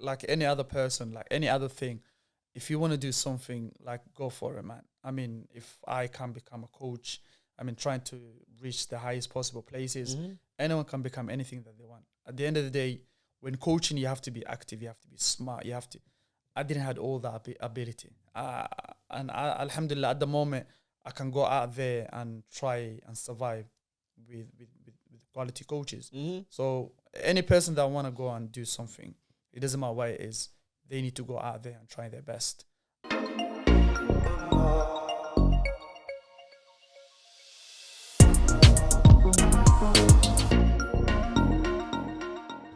like any other person, like any other thing. If you want to do something, like, go for it, man. I mean, if I can become a coach, I mean, trying to reach the highest possible places, anyone can become anything that they want. At the end of the day, when coaching, you have to be active, you have to be smart, you have to. I didn't have all that ability. Alhamdulillah, at the moment, I can go out there and try and survive with quality coaches. So any person that want to go and do something, it doesn't matter what it is, they need to go out there and try their best.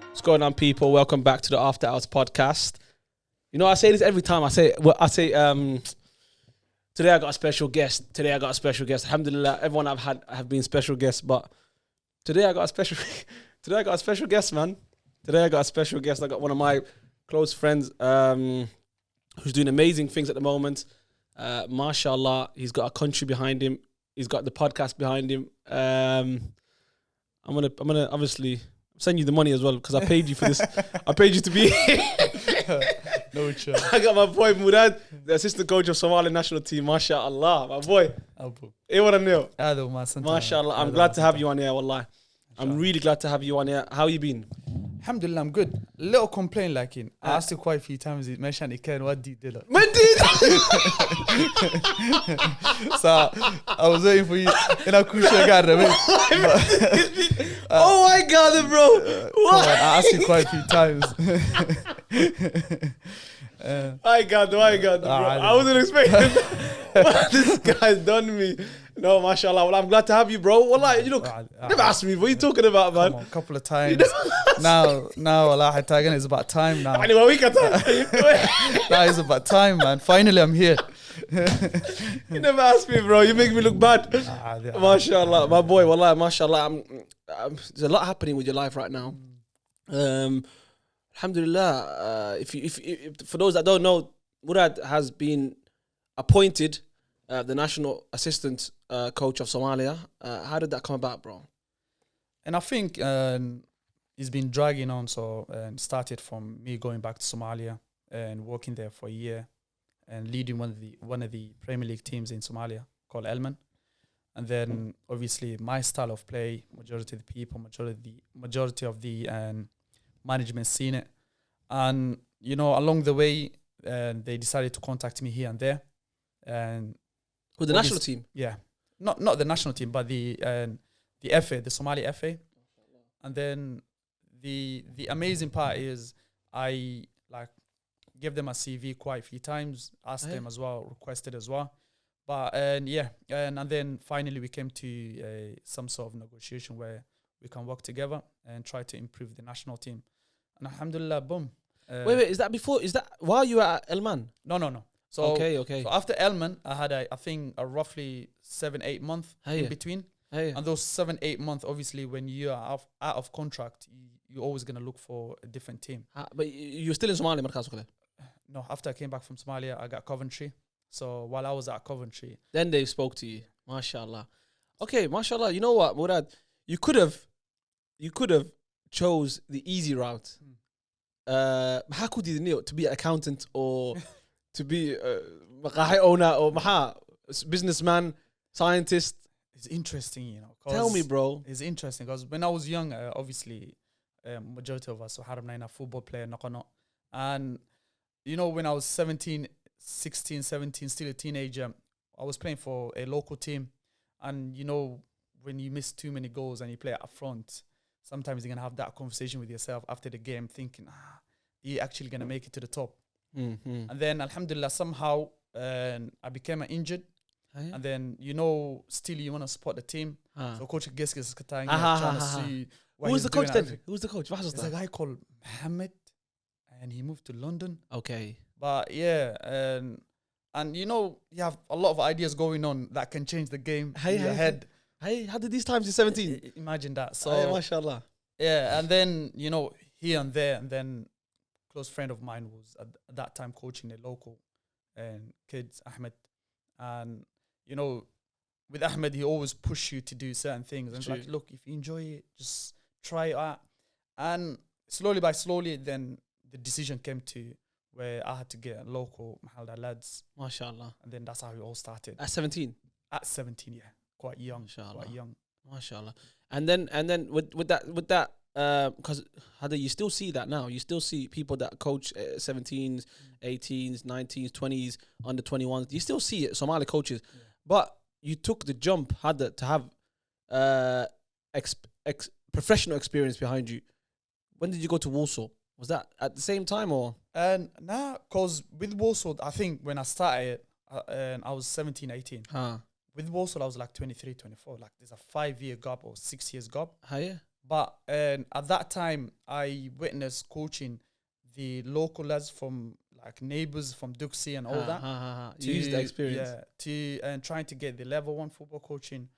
What's going on, people? Welcome back to the After Hours podcast. You know, I say this every time. I say, today I got a special guest. Alhamdulillah, everyone I've had have been special guests, but today I got a special guest, man. Today I got a special guest. I got one of my close friends who's doing amazing things at the moment. Mashallah, he's got a country behind him. He's got the podcast behind him. I'm gonna obviously send you the money as well because I paid you for this. I paid you to be here. No chance. I got my boy Murad, the assistant coach of Somali national team. MashaAllah, my boy. MashaAllah, I'm glad to have you on here, wallah. I'm really glad to have you on here. How you been? Alhamdulillah, I'm good. Little complaint, like I asked you quite a few times. Mention Ken, what did you do? So I was waiting for you in a crucial garden. Oh my God, bro! What? I asked you quite a few times. I got, bro. I wasn't expecting this guy's done me. No, mashallah. Well, I'm glad to have you, bro. Wallah, you look, never asked me. What are you talking about, man? Come on, a couple of times. Now, Allah, it's about time now. Anyway, we can talk. Now it's about time, man. Finally, I'm here. You never asked me, bro. You make me look bad. Mashallah, my boy. Wallah, mashallah. There's a lot happening with your life right now. Alhamdulillah. If for those that don't know, Murad has been appointed the national assistant coach of Somalia. How did that come about, bro? And I think it's been dragging on. So started from me going back to Somalia and working there for a year and leading one of the Premier League teams in Somalia called Elman. And then obviously my style of play, majority of the people, majority of the management seen it. And you know, along the way, they decided to contact me here and there. And with the national team? Yeah. Not the national team, but the FA, the Somali FA. And then the amazing part is I gave them a CV quite a few times, asked them as well, requested as well. But and then finally we came to some sort of negotiation where we can work together and try to improve the national team. And alhamdulillah, boom. Wait, is that while you were at Elman? No. So, okay. So after Elman, I had I think a roughly 7-8 months in between. And those 7-8 months, obviously, when you are out of contract, you're always going to look for a different team. But you're still in Somalia? No, after I came back from Somalia, I got Coventry. So while I was at Coventry, then they spoke to you. MashaAllah. Okay, MashaAllah. You know what, Murad? You could have chose the easy route. How could you know to be an accountant or to be a owner or businessman, scientist? It's interesting, you know. Tell me, bro. It's interesting because when I was young, obviously, majority of us were Haram football player, and you know, when I was 16, 17, still a teenager, I was playing for a local team, and you know, when you miss too many goals and you play up front, sometimes you're going to have that conversation with yourself after the game thinking, you're actually going to make it to the top. Mm-hmm. And then, alhamdulillah, somehow I became injured. And then, you know, still you want to support the team. So Coach Gesk is trying to see what Who's the coach then? Who's the coach? There's a guy called Mohammed, and he moved to London. Okay. But yeah, and you know, you have a lot of ideas going on that can change the game in your head. Hey, how did these times in 17? Imagine that. So, mashallah. Yeah, and then, you know, here and there, and then close friend of mine was at that time coaching a local kids, Ahmed. And, you know, with Ahmed, he always push you to do certain things. And like, look, if you enjoy it, just try it out. And slowly by slowly, then the decision came to where I had to get local Mahalda lads, MashaAllah. and then that's how it all started. At 17. At 17, yeah, quite young, MashaAllah. quite young. MashaAllah. And then with that because Hada, you still see that now. You still see people that coach 17s, 18s, 19s, 20s, under 21s. You still see it, Somali coaches. Yeah. But you took the jump, Hada, to have professional experience behind you. When did you go to Warsaw? Was that at the same time or? And nah, because with Warsaw, I think when I started, and I was 17, 18. With Warsaw, I was like 23, 24. Like there's a 5-year gap or 6 years gap. Yeah. But at that time, I witnessed coaching the local lads from like neighbors from Duxie and all that. You used the experience. Yeah, and trying to get the level 1 football coaching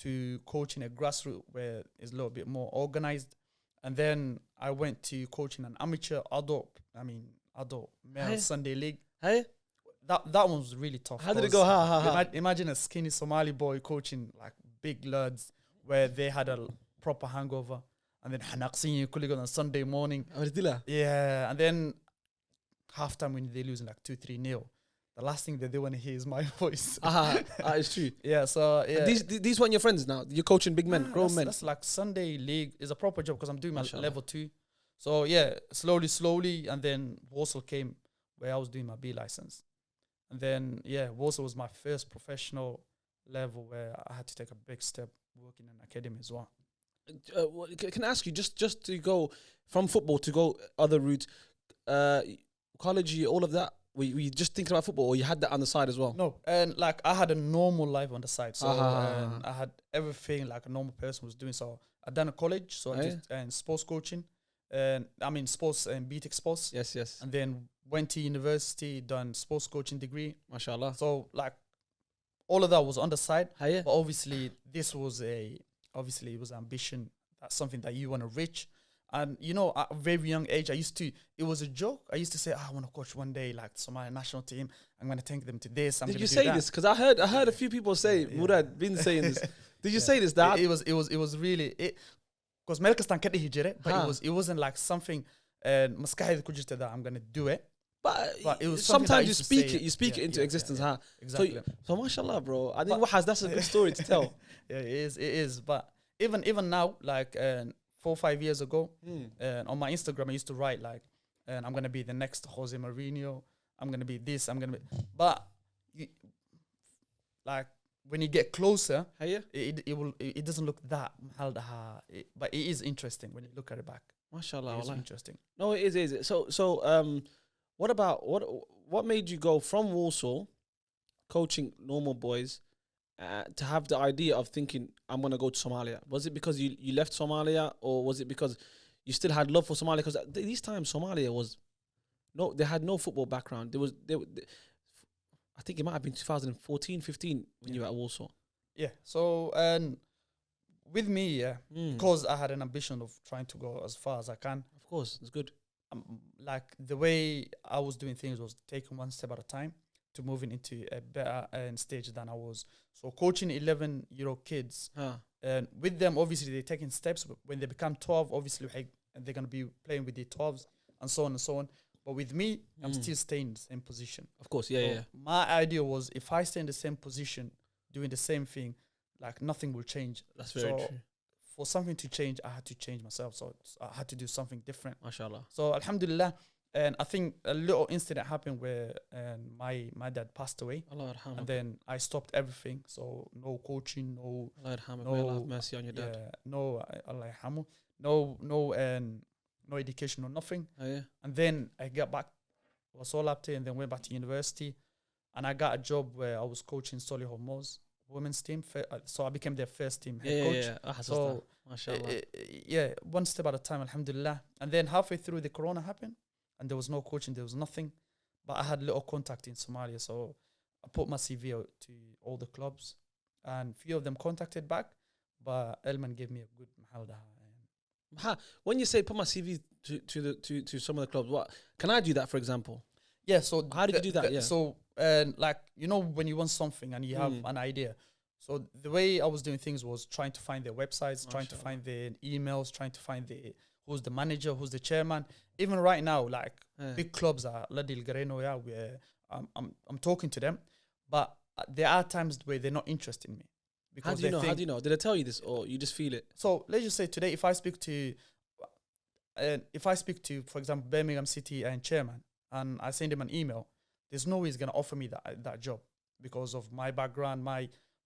to coaching a grassroots where it's a little bit more organized. And then I went to coaching an amateur adult male Sunday league. Hey? That one was really tough. How did it go? Imagine a skinny Somali boy coaching like big lads where they had a proper hangover, and then hanaqsin kulligan on Sunday morning. Yeah, and then halftime when they losing like 2-3-0. The last thing that they want to hear is my voice. It's true. Yeah, so yeah. These weren't your friends now. You're coaching big men, grown men. That's like Sunday league is a proper job because I'm doing my level 2. So yeah, slowly, and then Warsaw came where I was doing my B license, and then yeah, Warsaw was my first professional level where I had to take a big step working in an academy as well. Can I ask you just to go from football to go other routes, college, all of that? Were you just thinking about football, or you had that on the side as well? No, and like I had a normal life on the side, so I had everything like a normal person was doing. So I done a college, so I did sports coaching, and I mean sports and BTEC sports. Yes. And then went to university, done sports coaching degree. MashaAllah. So like all of that was on the side, but obviously this was it was ambition. That's something that you want to reach. And, you know, at a very young age, it was a joke. I used to say, I want to coach one day, like the Somali national team. I'm going to take them to this. Did you say this? Because I heard a few people say, Murad been saying this. Did you say this, Dad? It was really, because Melkistan can't hijre, but it wasn't like something, that I'm going to do it. But it was sometimes you speak it into existence. Exactly. So mashallah, bro. I think that's a good story to tell. Yeah, it is. But even now, like 4 or 5 years ago, on my Instagram, I used to write like, I'm going to be the next Jose Mourinho. I'm going to be this. But like when you get closer, it doesn't look that but it is interesting when you look at it back. MashaAllah, it's interesting. No, it is. So what made you go from Warsaw, coaching normal boys, to have the idea of thinking I'm gonna go to Somalia? Was it because you left Somalia, or was it because you still had love for Somalia? Because these times Somalia they had no football background. I think it might have been 2014, 15 when you were at Warsaw. Yeah. So with me, because I had an ambition of trying to go as far as I can. Of course, it's good. Like the way I was doing things was taking one step at a time to moving into a better stage than I was. So coaching 11-year-old kids, and with them, obviously they're taking steps. But when they become 12, obviously they're going to be playing with the 12s and so on and so on. But with me, I'm still staying in the same position. Of course, yeah. My idea was if I stay in the same position, doing the same thing, like nothing will change. That's very true. For something to change, I had to change myself. So I had to do something different. MashaAllah. So alhamdulillah, and I think a little incident happened where my dad passed away. Allah yarhamah. And then I stopped everything. So no coaching, no. Allah yarhamah. May Allah have mercy on your dad. Yeah, no, Allah yarhamah. No education, no nothing. And then I got back, was all up to, and then went back to university. And I got a job where I was coaching Solihull Moors women's team. So I became their first team head coach. So, MashaAllah. One step at a time, alhamdulillah. And then halfway through, the corona happened, and there was no coaching, there was nothing. But I had little contact in Somalia, so I put my CV out to all the clubs, and few of them contacted back, but Elman gave me a good mahalda. When you say put my CV to some of the clubs, what can I do that, for example? Yeah, so how did you do that? So like, you know, when you want something and you have an idea, so the way I was doing things was trying to find their websites, trying to find their emails, trying to find their who's the manager, who's the chairman. Even right now, like big clubs are Ladil Gareno, I'm talking to them, but there are times where they're not interested in me. Because How do you know? Did I tell you this, or you just feel it? So let's just say today, if I speak to, for example, Birmingham City and chairman, and I send him an email, there's no way he's gonna offer me that job because of my background,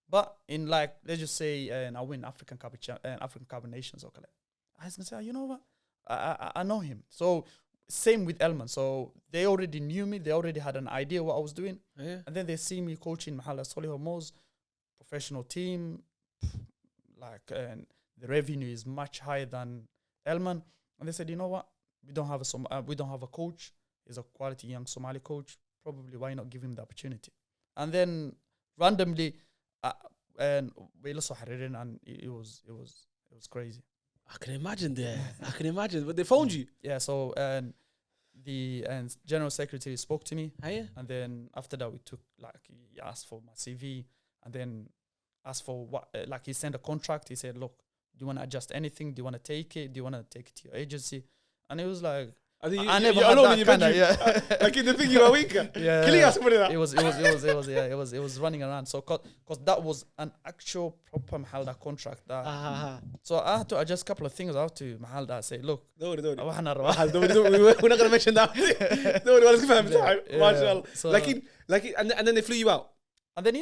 But in like, let's just say, and I win African Cup of Nations, okay, I was gonna say, you know what, I know him. So same with Elman. So they already knew me. They already had an idea what I was doing, and then they see me coaching Mahala Solih Hormoz, professional team, and the revenue is much higher than Elman. And they said, you know what, we don't have a coach. He's a quality young Somali coach. Probably why not give him the opportunity? And then randomly, and we also had it in, and it was crazy. I can imagine but they phoned you. Yeah. So the general secretary spoke to me, and then after that we took, like, he asked for my CV, and then asked for what, like, he sent a contract. He said, look, do you want to adjust anything? Do you want to take it? Do you want to take it to your agency? And it was like, I think I never you're had alone that in your kind of, bedroom. Like in the thing you were weaker. Yeah. Killing us with that. It was running around. So cause that was an actual proper Mahalda contract. So I had to adjust a couple of things. I have to Mahalda say, look, don't we're not gonna mention that. And then they flew you out. And then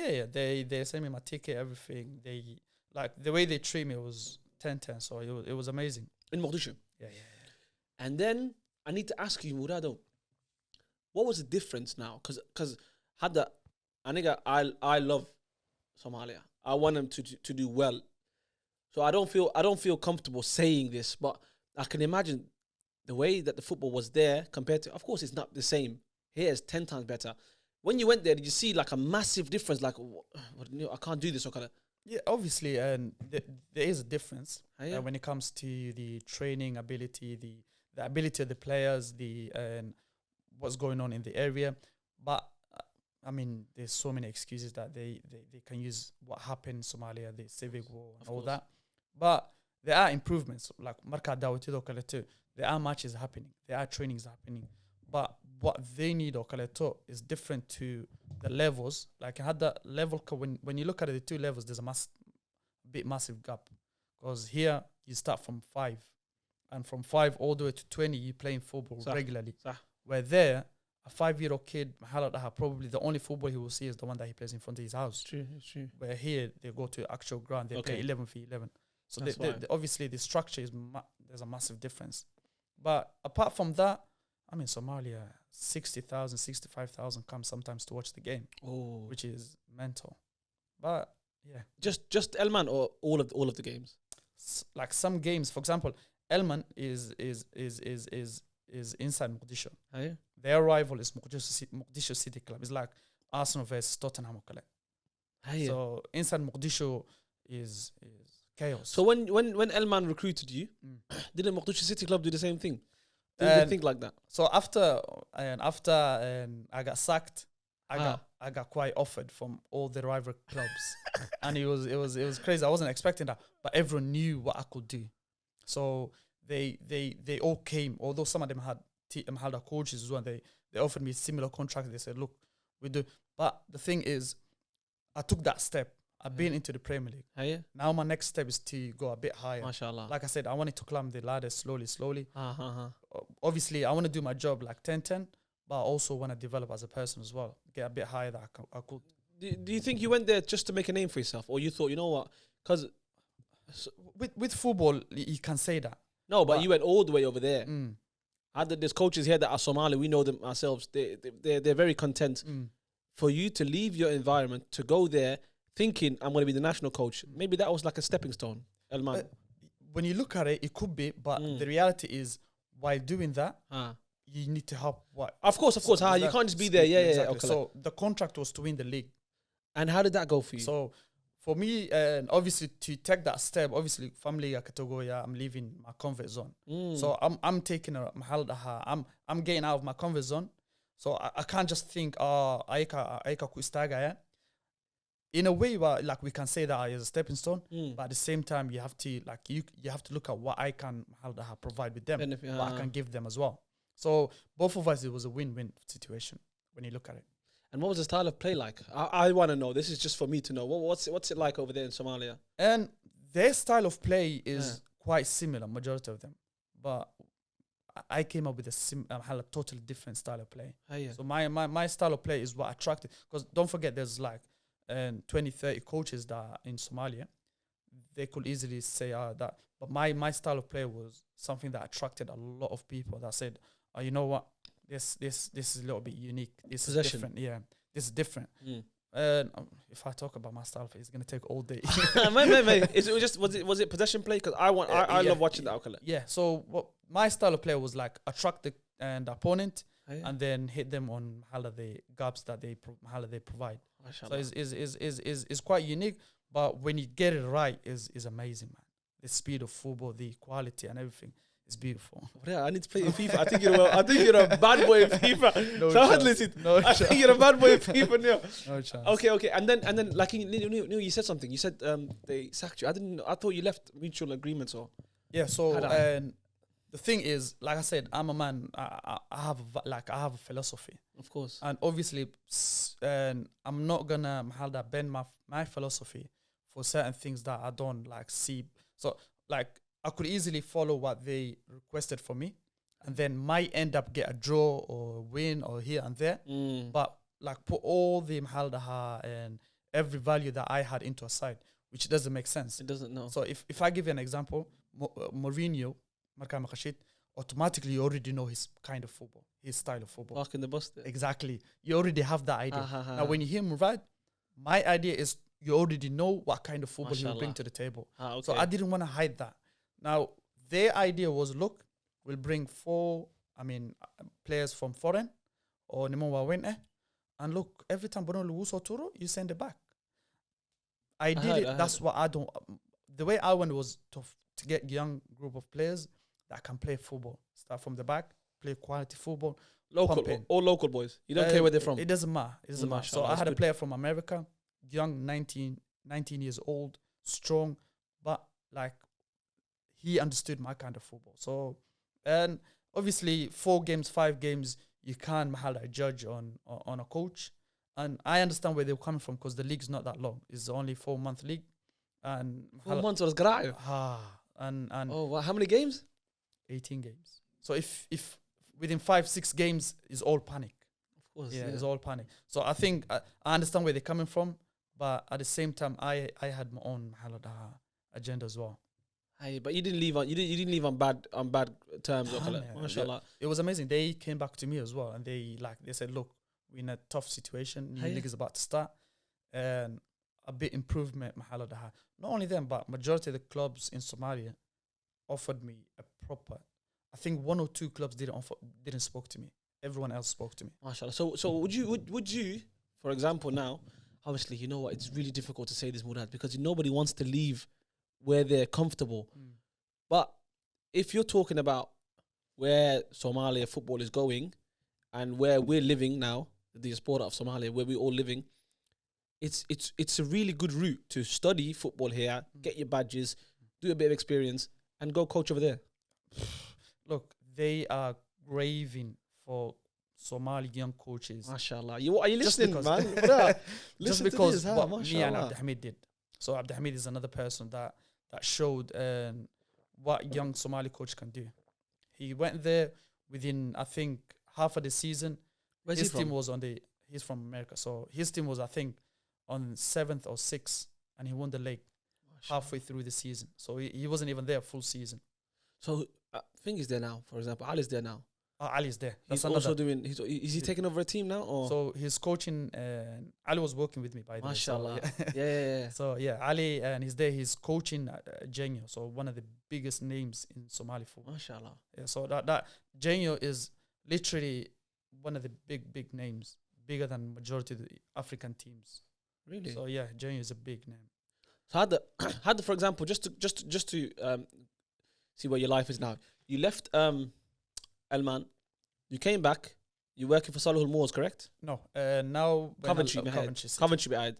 they sent me my ticket, everything. They, like, the way they treat me was 10/10. So it was amazing. In Mogadishu. Yeah. And then I need to ask you, Murado, what was the difference now? Because I love Somalia. I want them to do well. So I don't feel comfortable saying this, but I can imagine the way that the football was there compared to, of course, it's not the same. Here it's 10 times better. When you went there, did you see like a massive difference? Like, I can't do this, or kind of. Yeah, obviously, and there is a difference when it comes to the training ability, the ability of the players, and what's going on in the area. But I mean, there's so many excuses that they can use what happened in Somalia, the civic war and all that. But there are improvements, like Marka Dawitido Kaleto. There are matches happening, there are trainings happening. But what they need or Kaleto is different to the levels. Like, I had that level, when you look at the two levels, there's a massive gap. Because here you start from 5. And from 5 all the way to 20, you're playing football regularly. Where there, a 5-year-old kid, probably the only football he will see is the one that he plays in front of his house. It's true. Where here, they go to actual ground, they play 11v11. So obviously the structure is, there's a massive difference. But apart from that, I mean, Somalia, 60,000, 65,000 come sometimes to watch the game, which is mental. But yeah, just Elman or all of the games. Like some games, for example, Elman is inside Mogadishu. Their rival is Mogadishu City Club. It's like Arsenal versus Tottenham. So inside Mogadishu is chaos. So when Elman recruited you, didn't Mogadishu City Club do the same thing? Did they think like that? So after I got sacked, I got quite offered from all the rival clubs, and it was crazy. I wasn't expecting that, but everyone knew what I could do. So they all came, although some of them had coaches as well. They offered me similar contracts. They said, look, we do. But the thing is, I took that step. I've been into the Premier League. Now my next step is to go a bit higher. MashaAllah. Like I said, I wanted to climb the ladder slowly. Obviously, I want to do my job like 10-10, but I also want to develop as a person as well. Get a bit higher that I could. Do you think you went there just to make a name for yourself? Or you thought, you know what? Because with football, you can say that. No, but you went all the way over there. There's coaches here that are Somali. We know them ourselves. They're very content. For you to leave your environment, to go there, thinking I'm going to be the national coach, maybe that was like a stepping stone, Elman. When you look at it, it could be, but the reality is, while doing that, you need to help. Of course. You can't just be there. Yeah, exactly. Okay. So the contract was to win the league. And how did that go for you? So for me, obviously to take that step, obviously family Akatogoya, I'm leaving my comfort zone. So I'm taking I'm getting out of my comfort zone. So I can't just think, Aika Kuistaga, in a way, like we can say that as a stepping stone, but at the same time, you have to like you have to look at what I can provide with them, what I can give them as well. So both of us, it was a win-win situation when you look at it. And what was the style of play like? I want to know. This is just for me to know. What's it like over there in Somalia? And their style of play is quite similar, majority of them. But I came up with a totally different style of play. So my style of play is what attracted. Because don't forget, there's like 20, 30 coaches that are in Somalia. They could easily say that. But my style of play was something that attracted a lot of people that said, oh, you know what? This is a little bit unique. This is different. Yeah, this is different. If I talk about my style, it's gonna take all day. Was it possession play? Because I love watching that. Yeah. So what my style of play was like attract the opponent and then hit them on the gaps that they provide. So is quite unique. But when you get it right, is amazing, man. The speed of football, the quality, and everything. It's beautiful. Yeah, I need to play in FIFA. I think you're a bad boy in FIFA. I think you're a bad boy in FIFA now. No chance. Okay. And then like you said something. You said they sacked you. I thought you left mutual agreements or. Yeah. So the thing is, like I said, I'm a man. I have a philosophy. Of course. And obviously, I'm not gonna bend my philosophy for certain things that I don't like see. So like. I could easily follow what they requested for me, and then might end up get a draw or win or here and there. But like put all the Mahaldaha and every value that I had into a side, which doesn't make sense. It doesn't, no. So if I give you an example, Mourinho, Marka Makashit, automatically you already know his kind of football, his style of football. Back in the bus there. Exactly. You already have that idea. Now when you hear Murad, my idea is you already know what kind of football he will bring to the table. Okay. So I didn't want to hide that. Now, their idea was, look, we'll bring players from foreign or Nimwa Wente, and look, every time Bono Luso Turo, you send it back. Ideally, that's what I don't. The way I went was to get young group of players that can play football. Start from the back, play quality football. All local boys. You don't care where they're from. It doesn't matter. It doesn't matter. So I had a player from America, young, 19 years old, strong, but like, he understood my kind of football. So, and obviously 4 games, 5 games, you can't judge on a coach. And I understand where they're coming from because the league's not that long. It's only 4-month league. And 4 months was gratis. And how many games? 18 games. So if within 5-6 games is all panic. Of course. Yeah, it's all panic. So I think I understand where they're coming from, but at the same time I had my own agenda as well. Hey, but you didn't leave on bad terms. Mashallah. It was amazing. They came back to me as well, and they said, "Look, we're in a tough situation. New league is about to start, and a bit improvement." Not only them, but majority of the clubs in Somalia offered me a proper. I think 1 or 2 clubs didn't spoke to me. Everyone else spoke to me. Mashallah. So would you, for example, now, obviously, you know what? It's really difficult to say this, Murad, because nobody wants to leave where they're comfortable. But if you're talking about where Somalia football is going and where we're living now, the sport of Somalia, where we're all living, it's a really good route to study football here, get your badges, do a bit of experience, and go coach over there. Look, they are craving for Somali young coaches. MashaAllah. Are you listening, man? Just because what me and Abdulhamid did. So Abdulhamid is another person that showed what young Somali coach can do. He went there within, I think, half of the season. Where's his he team from? was he's from America. So his team was, I think, on 7th or 6th, and he won the league halfway through the season. So he wasn't even there full season. So thing is there now, for example, Ali's there now. Ali's there. He's also doing. Is he taking over a team now? Or? So he's coaching. Ali was working with me by the way. MashaAllah. So, yeah. So yeah, Ali, and he's there. He's coaching Genyo, so one of the biggest names in Somali football. MashaAllah. Yeah. So that Genyo is literally one of the big names, bigger than majority of the African teams. Really? So yeah, Genyo is a big name. So had the for example, just to see where your life is now. You left Elman, you came back. You're working for Salihul Moors, correct? No, now Coventry. City. Coventry. Yeah.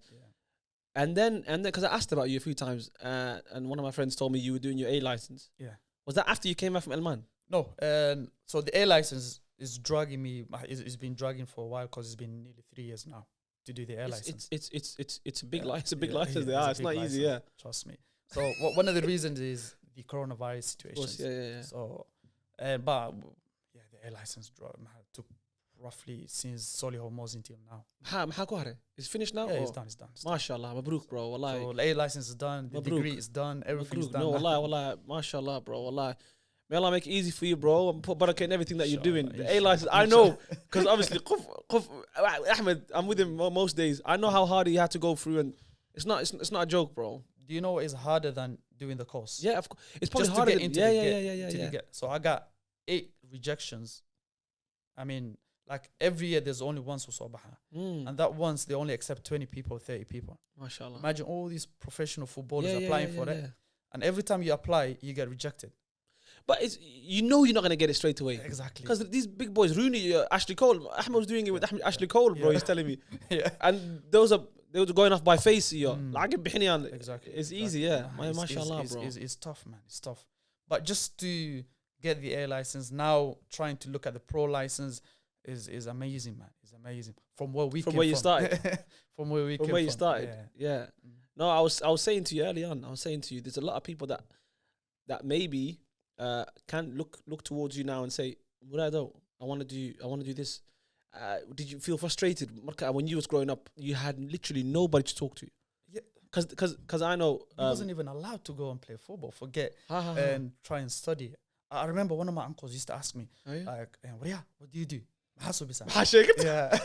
And then, because I asked about you a few times, and one of my friends told me you were doing your A license. Yeah. Was that after you came back from Elman? No. So the A license is dragging me. It's been dragging for a while because it's been nearly 3 years now to do the A license. It's a big license. It's a big license. It's not easy. Yeah. Trust me. So one of the reasons is the coronavirus situation. Yeah. So, but yeah, the A license took roughly since Solihull Mosin team now. How go It's finished now? Yeah, it's done. MashaAllah, mabruk, bro. Wallahi. So the A license is done, the degree is done, everything's done. No, wallahi, MashaAllah, bro. Wallahi. May Allah make it easy for you, bro, and put barakah in everything that you're doing. The A license, I know, because obviously, Ahmed, I'm with him most days. I know how hard he had to go through, and it's not a joke, bro. Do you know what is harder than doing the course? Yeah, of course. It's probably Just harder to than get into the get. So I got 8 rejections. I mean, like every year there's only one Susabaha. And that once they only accept 20 people, 30 people. MashaAllah. Imagine all these professional footballers applying for it. And every time you apply, you get rejected. But you're not going to get it straight away. Exactly. Because these big boys, Rooney, Ashley Cole, Ahmed was doing it with Ashley Cole, bro, he's telling me. Yeah. And they were going off by face. Exactly. It's easy, yeah. MashaAllah, bro. It's tough, man. It's tough. But just to get the A license, now trying to look at the pro license is amazing, man. It's amazing. From where we came from. From where you started. From where we came from. From where you started. Yeah. No, I was saying to you early on, there's a lot of people that maybe can look towards you now and say, Murado, I want to do this. Did you feel frustrated when you was growing up? You had literally nobody to talk to. Yeah, because I know he wasn't even allowed to go and play football. Forget and try and study. I remember one of my uncles used to ask me, like, what do you do? Yeah,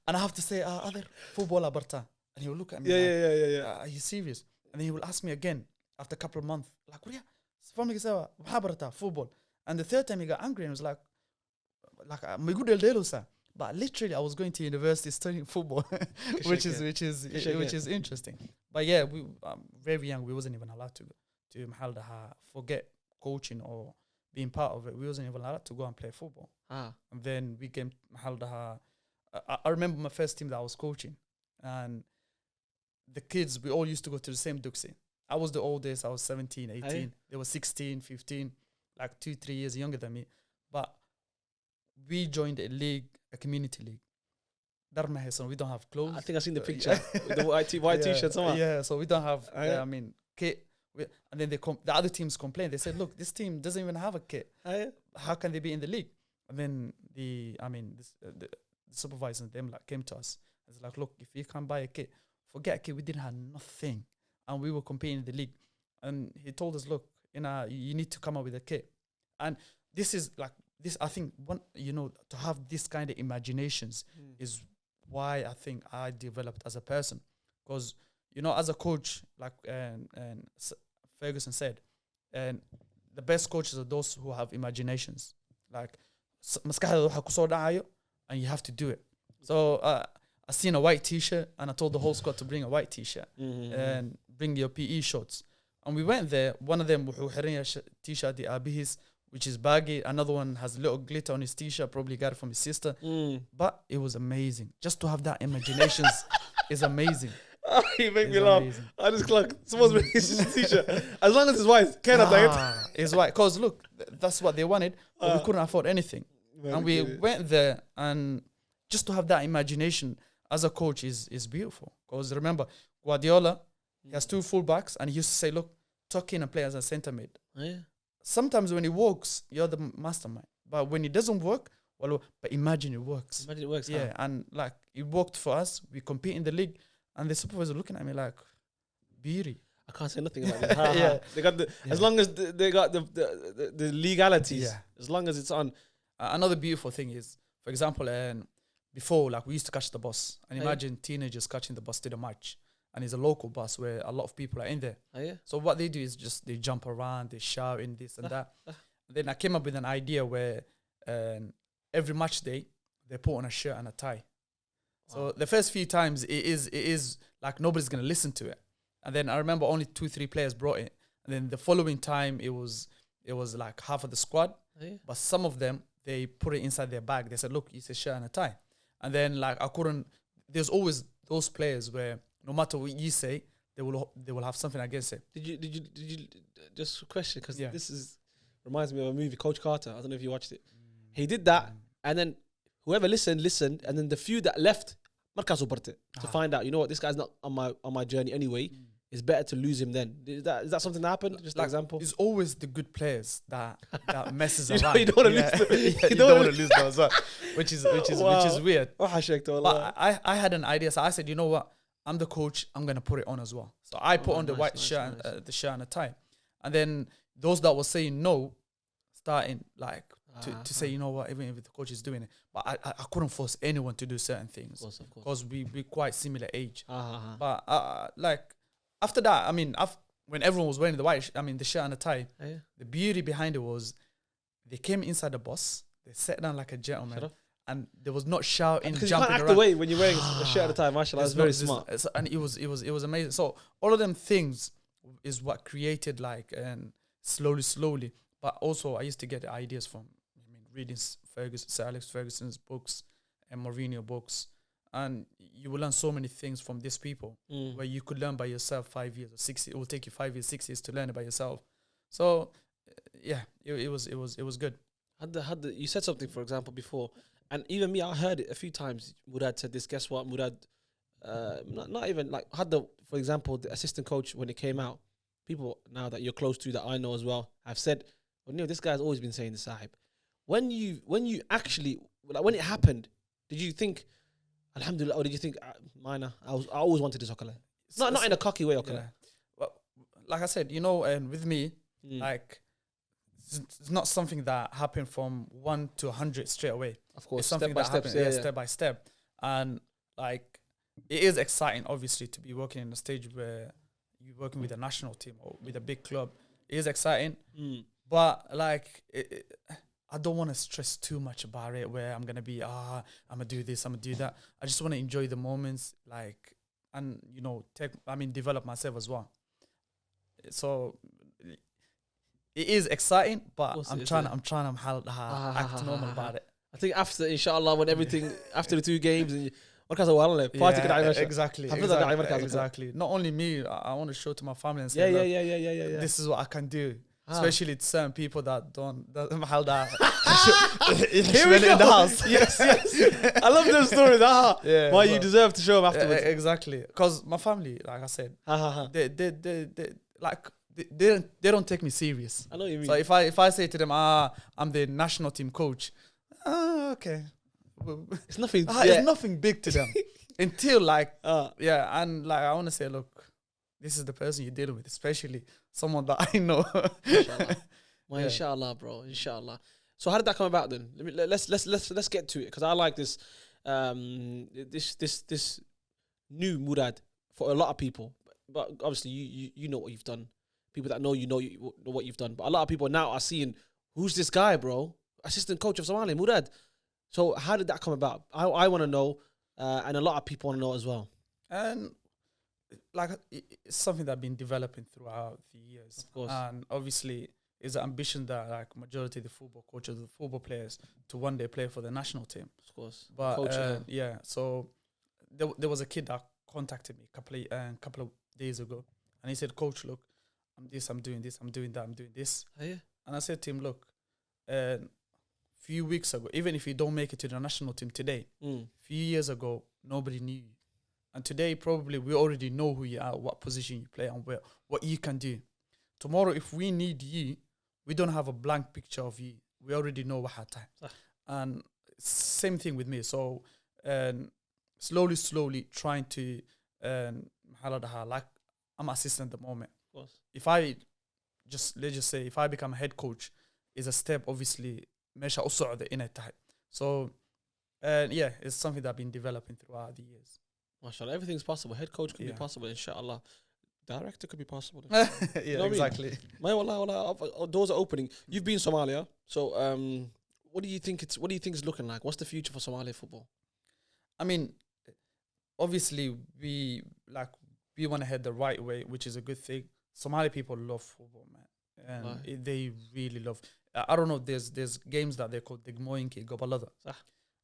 and I have to say, other footballer Barta, and he will look at me. Yeah. Are you serious? And then he will ask me again after a couple of months, like, football. And the third time he got angry and was like, but literally I was going to university studying football, which is interesting. But yeah, we very young, we wasn't even allowed to forget coaching or being part of it. We wasn't even allowed to go and play football. And then we came I remember my first team that I was coaching, and the kids, we all used to go to the same duxi. I was the oldest. I was 17, 18. They were 16, 15, like 2-3 years younger than me. But we joined a community league. We don't have clothes. I think I've seen the picture with the white t-shirt. Yeah, so we don't have, kit. And then the other teams complained. They said, look, this team doesn't even have a kit. How can they be in the league? And then the supervisor and them came to us. It's like, look, if you can't buy a kit, forget a kit. We didn't have nothing. And we were competing in the league. And he told us, look, you need to come up with a kit. And this is like, this, I think, to have this kind of imaginations is why I think I developed as a person. Because, as a coach, like and Ferguson said, and the best coaches are those who have imaginations. Like, and you have to do it. So I seen a white t-shirt, and I told the whole squad to bring a white t-shirt and bring your PE shorts. And we went there. One of them t-shirt the Abihis, which is baggy. Another one has a little glitter on his t-shirt, probably got it from his sister. But it was amazing. Just to have that imaginations is amazing. You make me laugh. Amazing. I just clock. Someone's wearing his t-shirt. As long as it's white, it's white. Because look, that's what they wanted, but we couldn't afford anything. And we went there, and just to have that imagination as a coach is beautiful. Because remember, Guardiola, he has 2 fullbacks, and he used to say, look, tuck in and play as a centre mid. Sometimes when it works, you're the mastermind. But when it doesn't work, but imagine it works. Yeah, and like it worked for us. We compete in the league, and the supervisor looking at me like, beauty. I can't say nothing about that. They got as long as they got the legalities. Yeah. As long as it's on. Another beautiful thing is, for example, before, like, we used to catch the bus, and imagine teenagers catching the bus to the match, and it's a local bus where a lot of people are in there. So what they do is just they jump around, they shout in this and that. Then I came up with an idea where every match day they put on a shirt and a tie. So the first few times it is like nobody's gonna listen to it, and then I remember only 2-3 players brought it, and then the following time it was like half of the squad, but some of them they put it inside their bag. They said, look, it's a shirt and a tie. And then like there's always those players where no matter what you say, they will have something against it. Did you just a question, because Yeah. this is reminds me of a movie, Coach Carter. I don't know if you watched it. He did that, and then whoever listened, and then the few that left, markaas u barte, to find out, you know what, this guy's not on my journey anyway. It's better to lose him then. Is that something that happened? Just an example. It's always the good players that messes You around. you don't want to lose them. You don't want to lose them as well, which is weird. But But I had an idea, so I said, you know what, I'm the coach, I'm gonna put it on as well. So I put on the white shirt, and, the shirt and the tie, and then those that were saying no, starting like to say, you know what, even if the coach is doing it, but I couldn't force anyone to do certain things, of course. because we quite similar age. Uh-huh. But like after that, I mean, when everyone was wearing the white, the shirt and the tie, the beauty behind it was they came inside the bus, they sat down like a gentleman, and there was not shouting, Because you jumping can't act around. away when you're wearing a shirt at a time. Mashallah, that's very smart. And it was amazing. So all of them things is what created like, and slowly. But also I used to get ideas from reading Sir Alex Ferguson's books and Mourinho books, and you will learn so many things from these people where you could learn by yourself 5 years or 6 years. It will take you 5 years, 6 years to learn it by yourself. So it was good. You said something, for example, before, and even me, I heard it a few times. Murad said this. Guess what, Murad? Not even like for example, the assistant coach, when it came out, people now that you're close to, that I know as well, have said, well, this guy's always been saying this, Sahib. When you actually, like, when it happened, did you think, Alhamdulillah, or did you think, minor? I always wanted this Okala. Not in a cocky way, Okala. Yeah. Well, like I said, and with me, like, it's not something that happened from 1 to 100 straight away. Of course, it's something that happened step by step. And like, it is exciting, obviously, to be working in a stage where you're working with a national team or with a big club. It is exciting, but like, I don't want to stress too much about it, where I'm gonna be, I'm gonna do this, I'm gonna do that. I just want to enjoy the moments, like, and develop myself as well. So it is exciting, but I'm trying to act normal about it. I think after, inshallah, when everything after the 2 games, and exactly. Not only me, I want to show to my family and say, yeah. This is what I can do. Especially to certain people that don't hold that. Here we go. In the house. Yes. I love those stories. Why you deserve to show them afterwards. Exactly. Because my family, like I said, they don't take me serious. I know what you mean. So if I say to them, I'm the national team coach, okay. It's nothing. It's nothing big to them until and like I want to say, look, this is the person you're dealing with, especially someone that I know. Inshallah. Inshallah, bro. Inshallah. So how did that come about then? Let's get to it, because I like this this new Murad for a lot of people. But obviously you know what you've done. People that know you know what you've done. But a lot of people now are seeing, who's this guy, bro? Assistant coach of Somali, Murad. So how did that come about? I want to know, and a lot of people want to know as well. And like, it's something that I've been developing throughout the years. Of course. And obviously, it's an ambition that like majority of the football coaches, the football players, to one day play for the national team. Of course. But so there was a kid that contacted me a couple of days ago, and he said, "Coach, look, I'm doing this, I'm doing that, I'm doing this." Oh, yeah. And I said to him, "Look, few weeks ago, even if you don't make it to the national team today, few years ago, nobody knew you. And today, probably, we already know who you are, what position you play, and what you can do. Tomorrow, if we need you, we don't have a blank picture of you. We already know what time." And same thing with me. So slowly trying to, like, I'm assistant at the moment. Of course. If I let's just say, if I become a head coach, is a step, obviously, measure also the inner type. So, it's something that I've been developing throughout the years. MashaAllah, everything's possible. Head coach could be possible, inshallah. Director could be possible. Exactly. Wallah, doors are opening. You've been in Somalia, so what do you think it's looking like? What's the future for Somali football? I mean, obviously we want to head the right way, which is a good thing. Somali people love football, man, and they really love. I don't know. There's games that they call the Gmoinki Gobalada.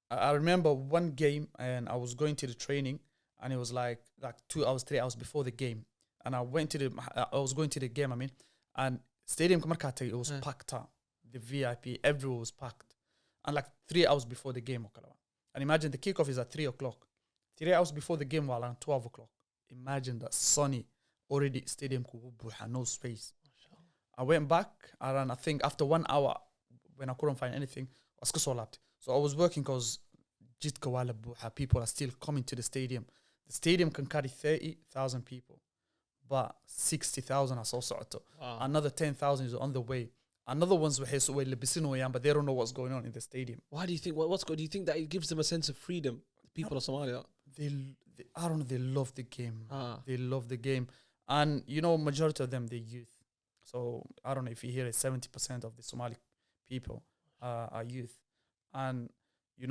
I remember one game, and I was going to the training, and it was like 2 hours, 3 hours before the game, and I went to I was going to the game. I mean, and stadium it was packed up. The VIP, everyone was packed, and like 3 hours before the game. And imagine the kickoff is at 3 o'clock. 3 hours before the game, while around 12 o'clock. Imagine that sunny already stadium no space. I went back and I think after 1 hour when I couldn't find anything, so I was working because people are still coming to the stadium. The stadium can carry 30,000 people, but 60,000 are so Another 10,000 is on the way. Another one's but they don't know what's going on in the stadium. Why do you think? What's good? Do you think that it gives them a sense of freedom? The people of Somalia. I don't know. They love the game. They love the game, and majority of them they're youth. So I don't know if you hear it. 70% of the Somali people are youth, and they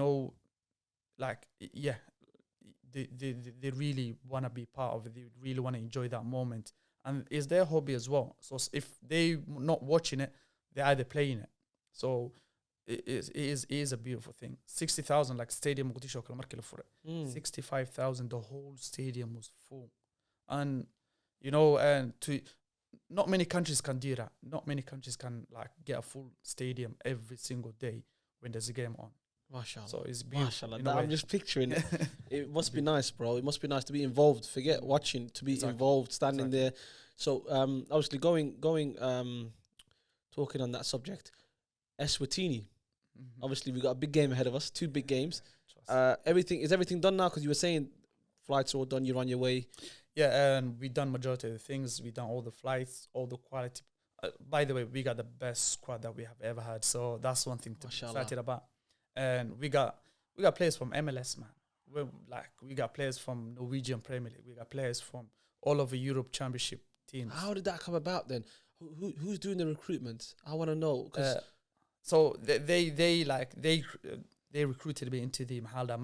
really want to be part of it. They really want to enjoy that moment, and it's their hobby as well. So if they not watching it, they're either playing it. So it is a beautiful thing. 60,000 like stadium Mogadishu for it. 65,000, the whole stadium was full, and not many countries can do that. Not many countries can like get a full stadium every single day when there's a game on. Mashallah. So it's beautiful. Mashallah. I'm just picturing it. It must be nice, bro. It must be nice to be involved. Forget watching, to be involved, standing there. So obviously talking on that subject, Eswatini. Obviously we got a big game ahead of us. 2 big games. Is everything done now? Because you were saying flights are all done. You're on your way. Yeah, and we done majority of the things. We done all the flights, all the quality. By the way, we got the best squad that we have ever had. So that's one thing to be excited about. And we got players from MLS, man. We got players from Norwegian Premier League. We got players from all over Europe Championship teams. How did that come about then? Who's doing the recruitment? I want to know. So they recruited me into the Mahalda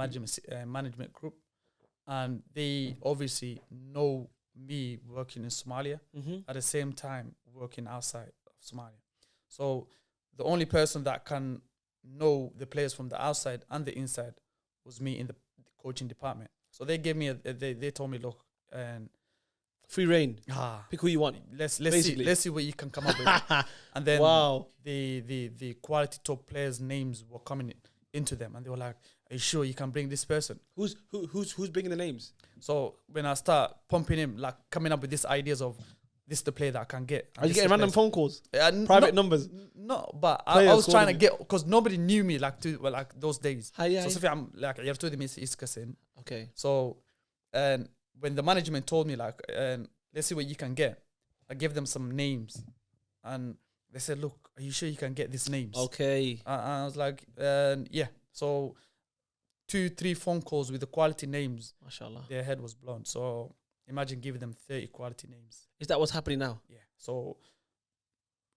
management group, and they obviously know me working in Somalia at the same time working outside of Somalia. So the only person that can know the players from the outside and the inside was me in the coaching department. So they gave me they told me, look, and free reign. Pick who you want. Let's see what you can come up with. And then the quality top players' names were coming into them, and they were like, "Are you sure you can bring this person?" Who's bringing the names? So when I start pumping him, like coming up with these ideas of this is the player that I can get. Are you getting random phone calls? Private numbers? No, but I was trying to get, because nobody knew me like those days. So I'm like, okay. So and when the management told me like, let's see what you can get, I gave them some names, and they said, look, are you sure you can get these names? Okay. I was like, yeah. So 2-3 phone calls with the quality names. Mashallah. Their head was blown. So imagine giving them 30 quality names. Is that what's happening now? Yeah. So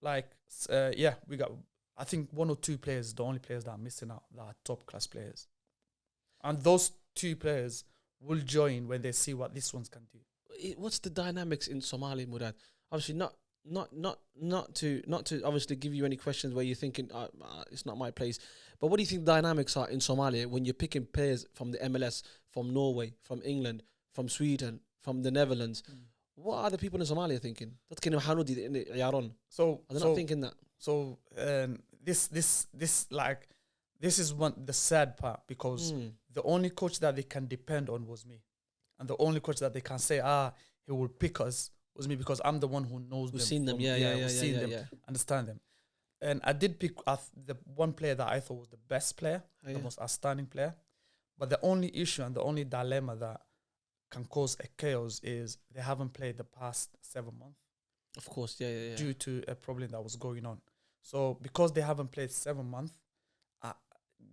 we got, I think 1 or 2 players, the only players that are missing out, that are top class players. And those 2 players will join when they see what these ones can do. What's the dynamics in Somali, Murad? Obviously not to obviously give you any questions where you're thinking it's not my place, but what do you think the dynamics are in Somalia when you're picking players from the MLS, from Norway, from England, from Sweden, from the Netherlands? What are the people in Somalia thinking? So they're not thinking that. So this is the sad part, because the only coach that they can depend on was me, and the only coach that they can say he will pick us was me, because I'm the one who knows them. Seen them, understand them. And I did pick the one player that I thought was the best player, the most outstanding player. But the only issue and the only dilemma that can cause a chaos is they haven't played the past 7 months. Of course, due to a problem that was going on. So because they haven't played 7 months,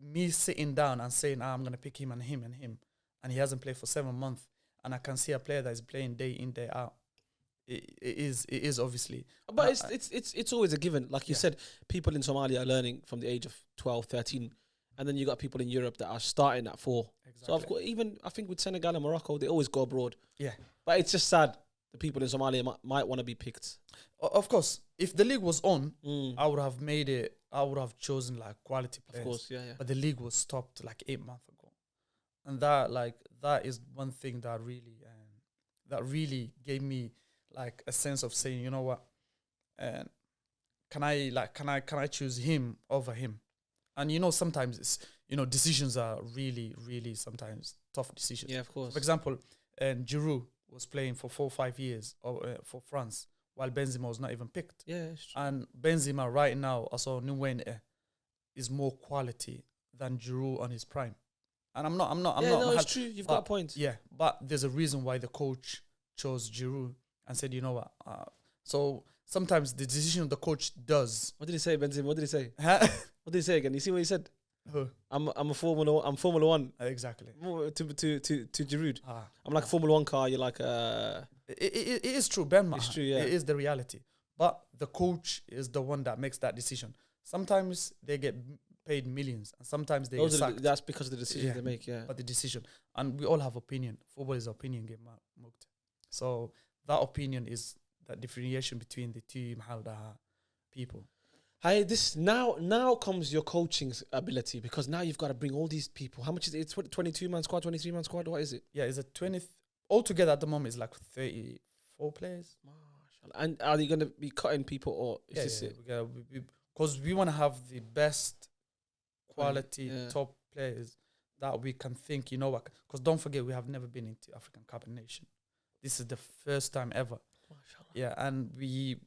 me sitting down and saying, I'm going to pick him and him and him, and he hasn't played for 7 months, and I can see a player that is playing day in, day out, it is obviously. But it's always a given. Like you said, people in Somalia are learning from the age of 12, 13, and then you got people in Europe that are starting at 4. Exactly. So I've got, even I think with Senegal and Morocco, they always go abroad. Yeah. But it's just sad the people in Somalia might want to be picked. Of course, if the league was on, I would have made it. I would have chosen like quality players. Of course, yeah. But the league was stopped like 8 months ago, and that is one thing that really gave me like a sense of saying, you know what, and can I choose him over him? And sometimes it's decisions are really really sometimes tough decisions. Yeah, of course. For example, and Giroud was playing for 4 or 5 years for France while Benzema was not even picked. Yeah, it's true. And Benzema right now also is more quality than Giroud on his prime. And I'm not. It's true. You've got a point. Yeah, but there's a reason why the coach chose Giroud and said, you know what? So sometimes the decision the coach does. What did he say, Benzema? What did he say? Huh? What did he say again? You see what he said? Who? I'm Formula One. Exactly. To Giroud. Ah, I'm like a Formula One car. You're like It is true, Ben. It's true, yeah. It is the reality. But the coach is the one that makes that decision. Sometimes they get paid millions, and sometimes they get sacked. That's because of the decision they make, yeah. But the decision, and we all have opinion. Football is an opinion game, Mukt. So that opinion is that differentiation between the two Mahaldaha people. Hey, this now comes your coaching ability, because now you've got to bring all these people. How much is it? It's 22-man squad, 23-man squad. What is it? Yeah, it's a 20. Altogether at the moment, it's like 34 players. And are they going to be cutting people, or is this it? Because we want to have the best quality top players that we can think, because don't forget, we have never been into African Cup of Nations. This is the first time ever. Yeah, and we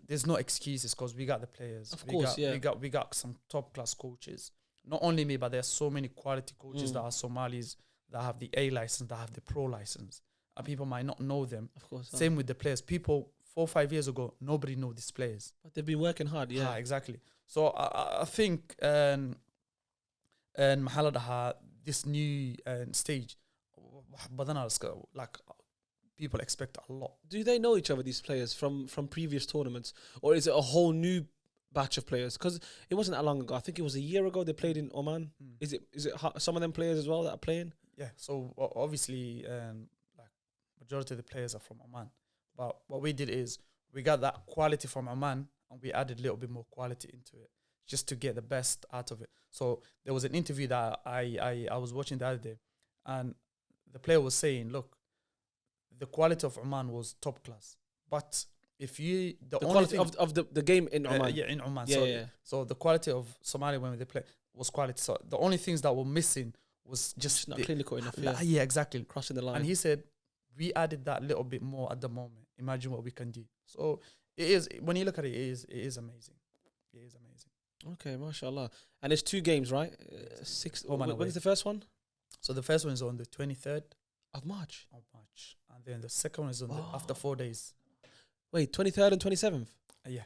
there's no excuses because we got the players. Of course, we got some top class coaches. Not only me, but there's so many quality coaches that are Somalis that have the A license, that have the pro license, and people might not know them. Of course. Same with the players. People 4 or 5 years ago, nobody knew these players. But they've been working hard, yeah. Exactly. So I think and Mahaladaha, this new stage, but then like people expect a lot. Do they know each other, these players, from previous tournaments, or is it a whole new batch of players? Because it wasn't that long ago. I think it was a year ago they played in Oman. Is it some of them players as well that are playing? Yeah. So obviously, like majority of the players are from Oman. But what we did is we got that quality from Oman and we added a little bit more quality into it just to get the best out of it. So there was an interview that I was watching the other day, and the player was saying, look, the quality of Oman was top class. But if you... The quality of the game in Oman. In Oman. Yeah, So the quality of Somalia when they play was quality. So the only things that were missing was just not clinical enough. Yeah, exactly. Crossing the line. And he said, we added that little bit more at the moment. Imagine what we can do. So it is, when you look at it, it is amazing. It is amazing. Okay, mashallah. And it's 2 games, right? 6. When is the first one? So the first one is on the 23rd of March. And then the second one is on after 4 days. Wait, 23rd and 27th? Yeah.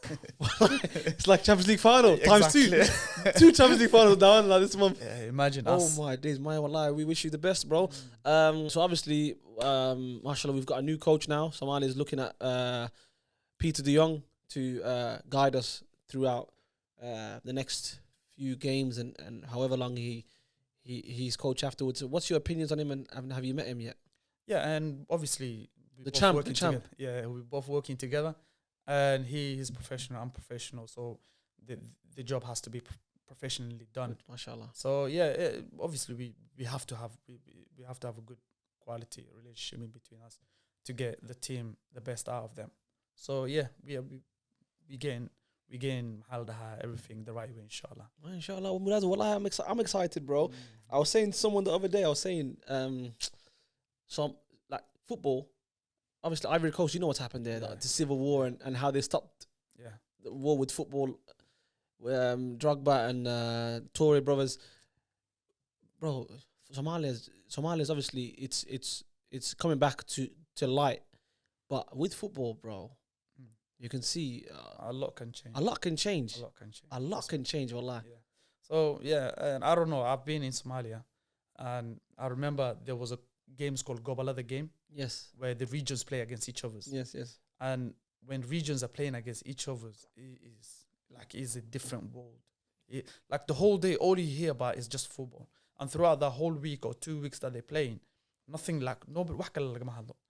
It's like Champions League final times 2. 2 Champions League finals down like this month. Yeah, imagine us. Oh my days, my wallahi, we wish you the best, bro. So obviously, mashallah, we've got a new coach now. Somalia is looking at Peter de Jong to guide us throughout the next few games and however long he's coach afterwards. So what's your opinions on him, and have you met him yet? Yeah, and obviously the champ. Yeah, we're both working together. And he is professional, I'm professional, so the job has to be professionally done. Good, mashallah. So obviously we have to have a good quality relationship in between us to get the team the best out of them. So we gain Haldaha everything the right way, inshallah. Inshallah, Murad, wallahi, I'm excited, bro. I was saying to someone the other day, some like football. Obviously, Ivory Coast, you know what's happened there, the civil war and how they stopped the war with football, Drogba and Toure brothers. Bro, Somalia's obviously it's coming back to light, but with football, bro, you can see a lot can change. A lot can change, wallah. Yeah. So and I don't know. I've been in Somalia, and I remember there was a games called Gobala the game. Yes. Where the regions play against each other. Yes. And when regions are playing against each other, it's a different world. Like the whole day, all you hear about is just football. And throughout the whole week or 2 weeks that they're playing, nothing like nobody.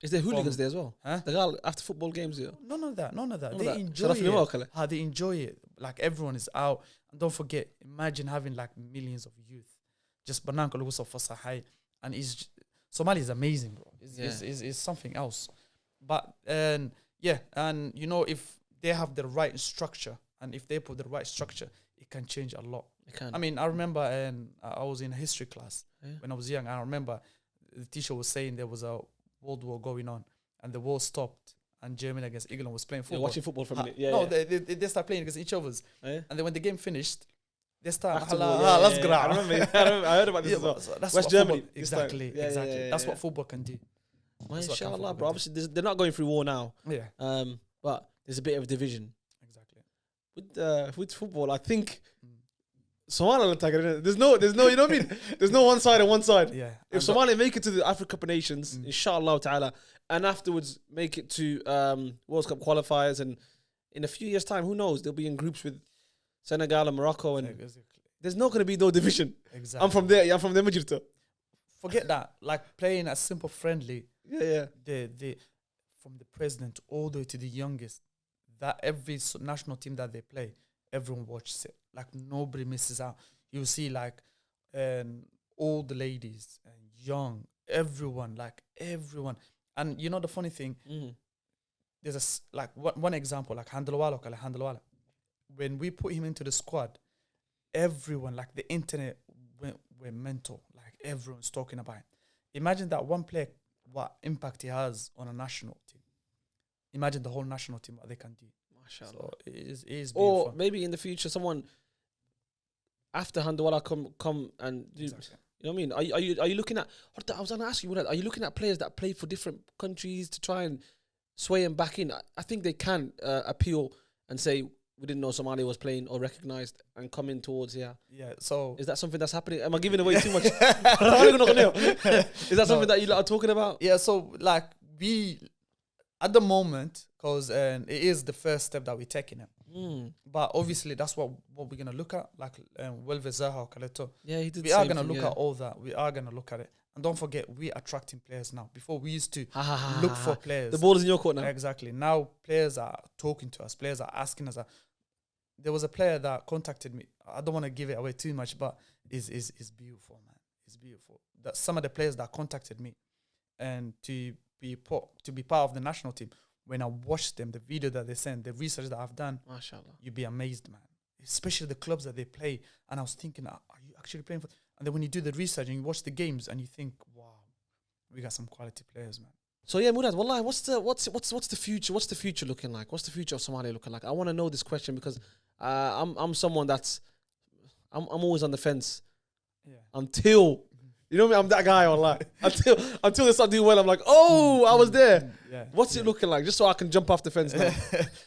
Is there hooligans there as well? Huh? The guy after football games, yeah. None of that. They enjoy it. They enjoy it. Like everyone is out. And don't forget, imagine having like millions of youth just bananka lugu so fasahai, and Somalia is amazing, bro. It's something else. But and you know, if they have the right structure and if they put the right structure, it can change a lot. It can. I mean, I remember I was in a history class when I was young. I remember the teacher was saying there was a world war going on and the war stopped and Germany against England was playing football. Watching football for a minute. They start playing against each other's. And then when the game finished, they start let's go. I heard about this as well. So that's West what Germany. football, exactly. That's what football can do. Inshallah, bro. Obviously, they're not going through war now. Yeah. But there's a bit of division. Exactly. With football, I think Somalia attack. There's no, you know what I mean? There's no one side and one side. Yeah. If Somalia make it to the Africa Cup of Nations, inshallah ta'ala, and afterwards make it to World Cup qualifiers, and in a few years' time, who knows? They'll be in groups with Senegal and Morocco, and there's not going to be no division. Exactly. I'm from there. I'm from the Majorito. Forget that. Like playing a simple friendly. Yeah. The from the president all the way to the youngest, that every national team that they play, everyone watches it. Like nobody misses out. You see like all the ladies and young, everyone. And you know the funny thing, there's one example, like Handalwala. When we put him into the squad, everyone, like the internet went mental. Like everyone's talking about him. Imagine that one player, what impact he has on a national team. Imagine the whole national team, what they can do. MashaAllah. So it is beautiful. Or maybe in the future, someone after Handawala come and do. Exactly. You know what I mean? Are you looking at? I was going to ask you, Murad, are you looking at players that play for different countries to try and sway them back in? I think they can appeal and say we didn't know Somalia was playing or recognised and come in towards here. Yeah. So is that something that's happening? Am I giving away too much? Is that something that you lot are talking about? Yeah. So like we at the moment, because it is the first step that we're taking it. But obviously that's what we're gonna look at. Like Welve Zaha Kaleto. Yeah, he did. We are gonna look at all that. We are gonna look at it. And don't forget, we're attracting players now. Before we used to look for players. The ball is in your court now. Exactly. Now players are talking to us. Players are asking us. There was a player that contacted me. I don't want to give it away too much, but is beautiful, man. It's beautiful. That some of the players that contacted me and to be part of the national team. When I watched them, the video that they sent, the research that I've done, MashaAllah, you'd be amazed, man. Especially the clubs that they play. And I was thinking, are you actually playing for? And then when you do the research and you watch the games and you think, wow, we got some quality players, man. So yeah, Murad, wallahi, what's the future? What's the future looking like? What's the future of Somalia looking like? I want to know this question because I'm someone that's I'm always on the fence until. You know me, I'm that guy online. Until they start doing well, I'm like, oh, I was there. What's it looking like? Just so I can jump off the fence now.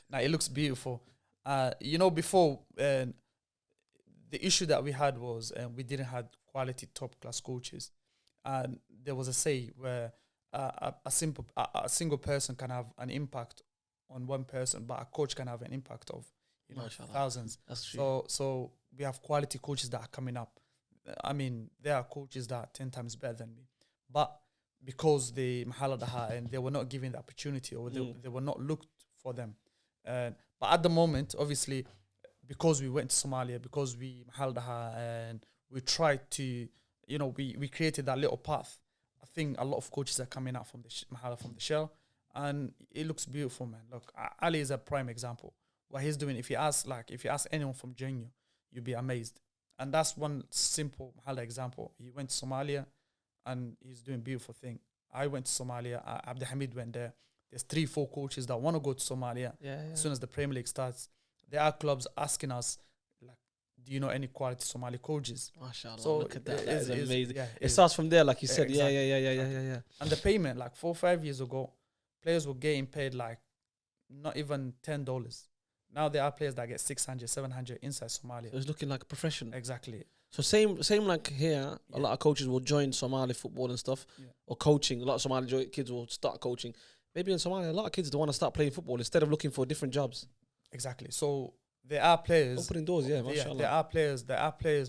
Nah, it looks beautiful. You know, before the issue that we had was we didn't have quality top class coaches, and there was a say where a single person can have an impact on one person, but a coach can have an impact of thousands. That's true. So we have quality coaches that are coming up. I mean, there are coaches that are 10 times better than me, but because they mahaladaha and they were not given the opportunity or they were not looked for them. But at the moment, obviously, because we went to Somalia, because we mahaladaha and we tried to, we created that little path. I think a lot of coaches are coming out from from the shell, and it looks beautiful, man. Look, Ali is a prime example. What he's doing, if you ask anyone from Genio, you'd be amazed. And that's one simple example. He went to Somalia and he's doing a beautiful thing. I went to Somalia. Abdelhamid went there. There's 3-4 coaches that want to go to Somalia. As soon as the Premier League starts, there are clubs asking us, like, do you know any quality Somali coaches? MashaAllah, so look at that. That is amazing. It starts from there, like you said. Exactly. Yeah. And the payment, like 4 or 5 years ago, players were getting paid like not even $10. Now there are players that get 600, 700 inside Somalia. So it's looking like a profession. Exactly. So same like here, a lot of coaches will join Somali football and stuff, or coaching. A lot of Somali kids will start coaching. Maybe in Somalia, a lot of kids don't want to start playing football instead of looking for different jobs. Exactly. So there are players. Opening doors, mashallah. There are players,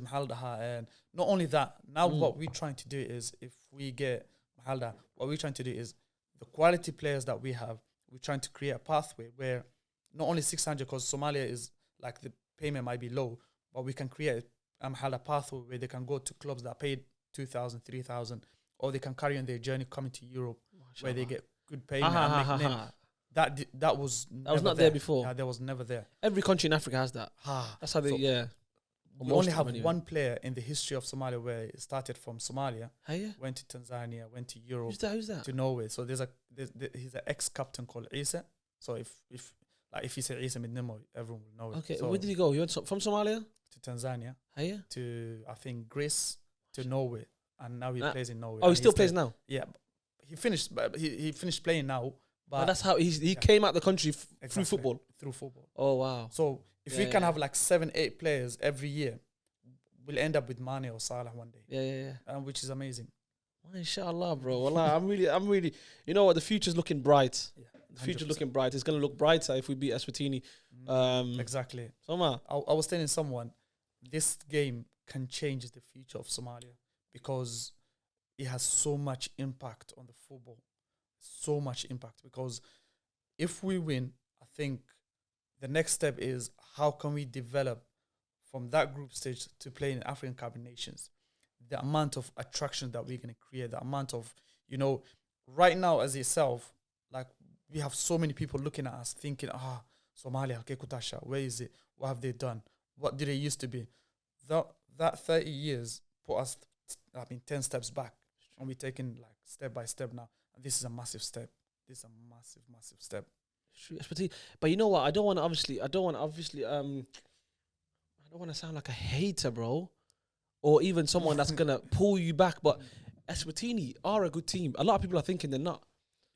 Mahaldaha. And not only that, now what we're trying to do is, if we get Mahalda, what we're trying to do is the quality players that we have, we're trying to create a pathway where not only 600, because Somalia is like the payment might be low, but we can create a pathway where they can go to clubs that paid 2,000, 3,000, or they can carry on their journey coming to Europe, where they get good payment Ha, and ha, make ha, name. ha. That was not there before. Yeah, that was never there. Every country in Africa has that. That's how they, So yeah. We only have one player in the history of Somalia where it started from Somalia, went to Tanzania, went to Europe, Who's that? to Norway. So he's an ex-captain called Isa. So if you say Isa Midnimo, everyone will know it. Okay, so where did he go? He went from Somalia to Tanzania, to I think Greece, to Norway, and now he plays in Norway. Oh, he still plays now. Yeah, he finished. But he finished playing now. But that's how he came out the country through football. Through football. Oh wow! So if we can have like 7-8 players every year, we'll end up with Mane or Salah one day. Yeah. Which is amazing. Well, inshallah, bro. Wallah, I'm really. You know what? The future's looking bright. Yeah, the future's looking bright. It's gonna look brighter if we beat Eswatini. Exactly. Soma. I was telling someone, this game can change the future of Somalia because it has so much impact on the football. So much impact, because if we win, I think the next step is how can we develop from that group stage to play in African Cup of Nations. The amount of attraction that we're going to create, the amount of, right now as itself, like we have so many people looking at us thinking, Somalia, okay, Kutasha, where is it? What have they done? What did they used to be? That 30 years put us, 10 steps back, and we're taking like step by step now. And this is a massive step. This is a massive step. But you know what? I don't want to sound like a hater, bro, or even someone that's gonna pull you back. But Eswatini are a good team. A lot of people are thinking they're not.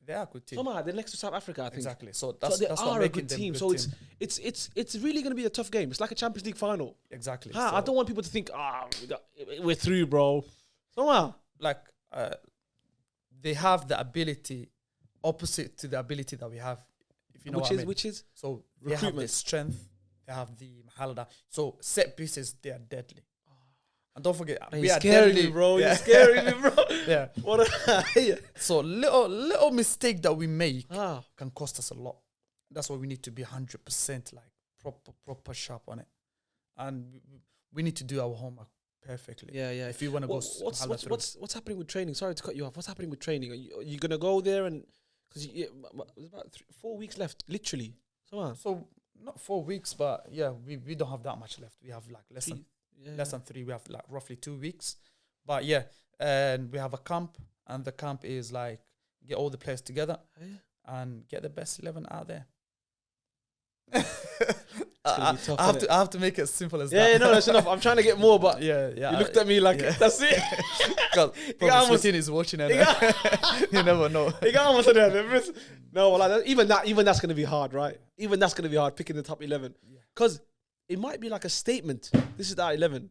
They are a good team. Somehow they're next to South Africa, I think. Exactly. So that's they what are a making good them team. good So team. it's really gonna be a tough game. It's like a Champions League final. Exactly. I don't want people to think, we're through, bro. Somehow, they have the ability opposite to the ability that we have. If you know which is so they have the strength, they have the mahalda. So set pieces, they are deadly. And don't forget, we are deadly, bro. Yeah. You're scaring me, bro. Yeah. So little mistake that we make can cost us a lot. That's why we need to be 100% like proper sharp on it, and we need to do our homework perfectly. Yeah. If you want to go, what's happening with training? Sorry to cut you off. What's happening with training? Are you gonna go there and because there's about 4 weeks left, literally. So not 4 weeks, but yeah, we don't have that much left. We have like less than 3. We have like roughly 2 weeks, but yeah, and we have a camp, and the camp is like get all the players together and get the best 11 out there. I have to make it as simple as that. Yeah, no, that's enough. I'm trying to get more, but yeah. You looked at me like that's it. Because Martin is watching it. You never know. No, well, even that's gonna be hard, right? Even that's gonna be hard picking the top 11 because it might be like a statement. This is that 11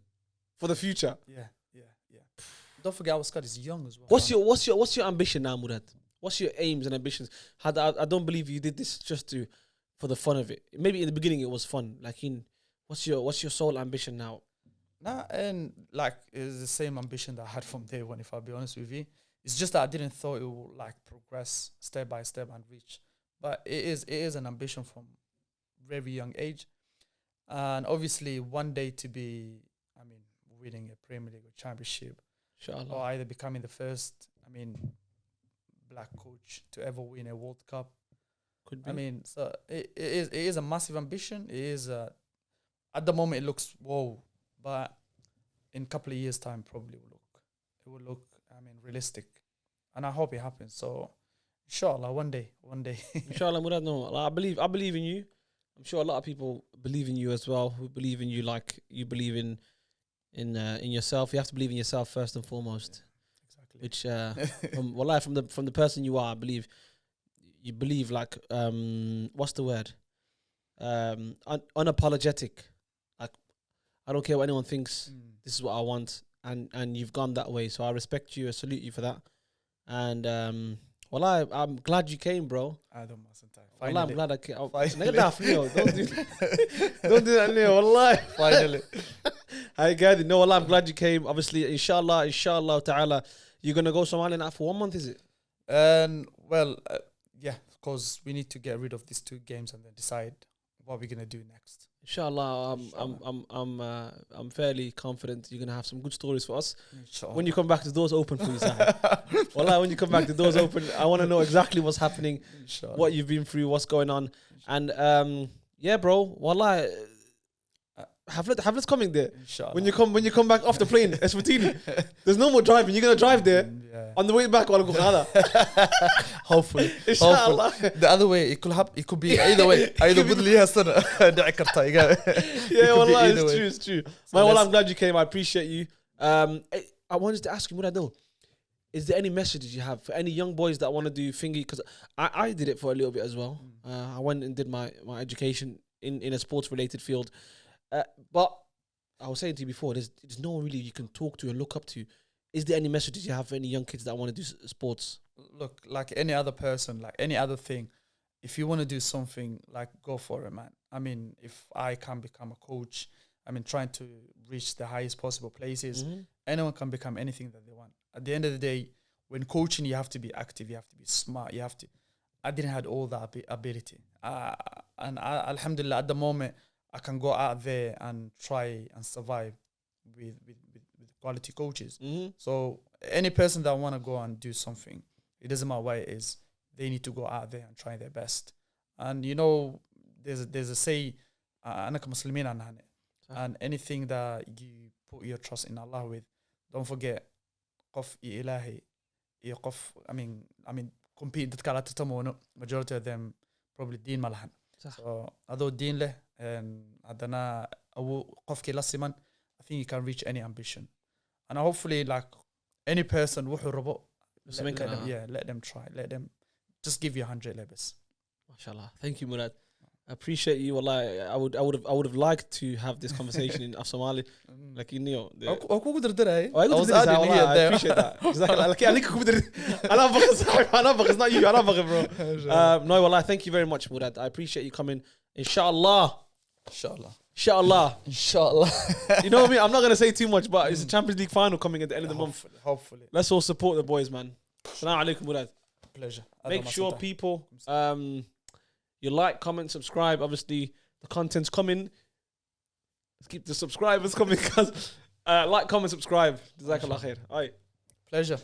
for the future. Yeah. Don't forget our squad is young as well. What's your ambition now, Murad? What's your aims and ambitions? I don't believe you did this just for the fun of it. Maybe in the beginning it was fun. What's your sole ambition now? And like it's the same ambition that I had from day one. If I'll be honest with you, it's just that I didn't thought it would like progress step by step and reach. But it is an ambition from very young age, and obviously one day to be, winning a Premier League or Championship, inshallah, or either becoming the first, black coach to ever win a World Cup. Could be. So it is a massive ambition. It is at the moment it looks whoa, but in a couple of years' time probably it will look realistic, and I hope it happens. So inshallah, one day. Inshallah, Murad, no, I believe in you. I'm sure a lot of people believe in you as well. Who believe in you like you believe in yourself. You have to believe in yourself first and foremost. Yeah, exactly. Which from the person you are, I believe. You believe like what's the word? Unapologetic. Like I don't care what anyone thinks. This is what I want, and you've gone that way. So I respect you. I salute you for that. And I'm glad you came, bro. I don't mustn't. I'm glad I came. Don't do that. Don't do that, Leo. Wallahi. Finally. I get it. No, wallah, I'm glad you came. Obviously, inshallah ta'ala, you're gonna go Somalia now for 1 month, is it? Yeah, because we need to get rid of these 2 games and then decide what we're going to do next. Inshallah, Inshallah. I'm fairly confident you're gonna have some good stories for us. Inshallah. When you come back, the door's open for you, Zahid. Wallah, when you come back, the door's open. I want to know exactly what's happening, Inshallah. what you've been through, what's going on, and yeah, bro. Wallah, Haflet's coming there. Inshallah. When you come back off the plane, Eswatini, there's no more driving. You're gonna drive there. Yeah. On the way back, Hopefully. Inshallah. Hopefully. The other way, it could be either way. Either good liha sana dhici karta. Yeah, wallah, it's true. So Wallah, I'm glad you came. I appreciate you. I wanted to ask you, Murad, is there any messages you have for any young boys that want to do thingy? Because I did it for a little bit as well. I went and did my education in a sports related field. But I was saying to you before, there's no one really you can talk to and look up to. Is there any messages you have for any young kids that want to do sports? Look, like any other person, like any other thing, if you want to do something, like go for it, man. I mean, if I can become a coach, I mean, trying to reach the highest possible places, anyone can become anything that they want. At the end of the day, when coaching, you have to be active, you have to be smart, I didn't have all that ability. Alhamdulillah, at the moment, I can go out there and try and survive with quality coaches. So any person that want to go and do something, it doesn't matter what it is, they need to go out there and try their best. And you know, there's a say, أنك مسلمين عن هني. And anything that you put your trust in Allah with, don't forget, قف إلهي, قف. I mean, compete that kala tatamono. Majority of them probably deen malahan. So although deen leh and adana awu qofki lasiman, I think you can reach any ambition. And hopefully, like any person, let them try. Let them just give you 100 levels. MashaAllah. Thank you, Murad. I appreciate you. Wallahi, I would have liked to have this conversation in Somali. Like you know. I was adding here. I appreciate that. It's not you. Bro. No, wallahi, thank you very much, Murad. I appreciate you coming. Inshallah. Inshallah. You know what I mean? I'm not gonna say too much, but it's a Champions League final coming at the end of the month. Hopefully. Let's all support the boys, man. Assalamu alaikum, Murad. Pleasure. Make sure people you like, comment, subscribe. Obviously, the content's coming. Let's keep the subscribers coming, because like, comment, subscribe. Jazakallah khair. All right. Pleasure.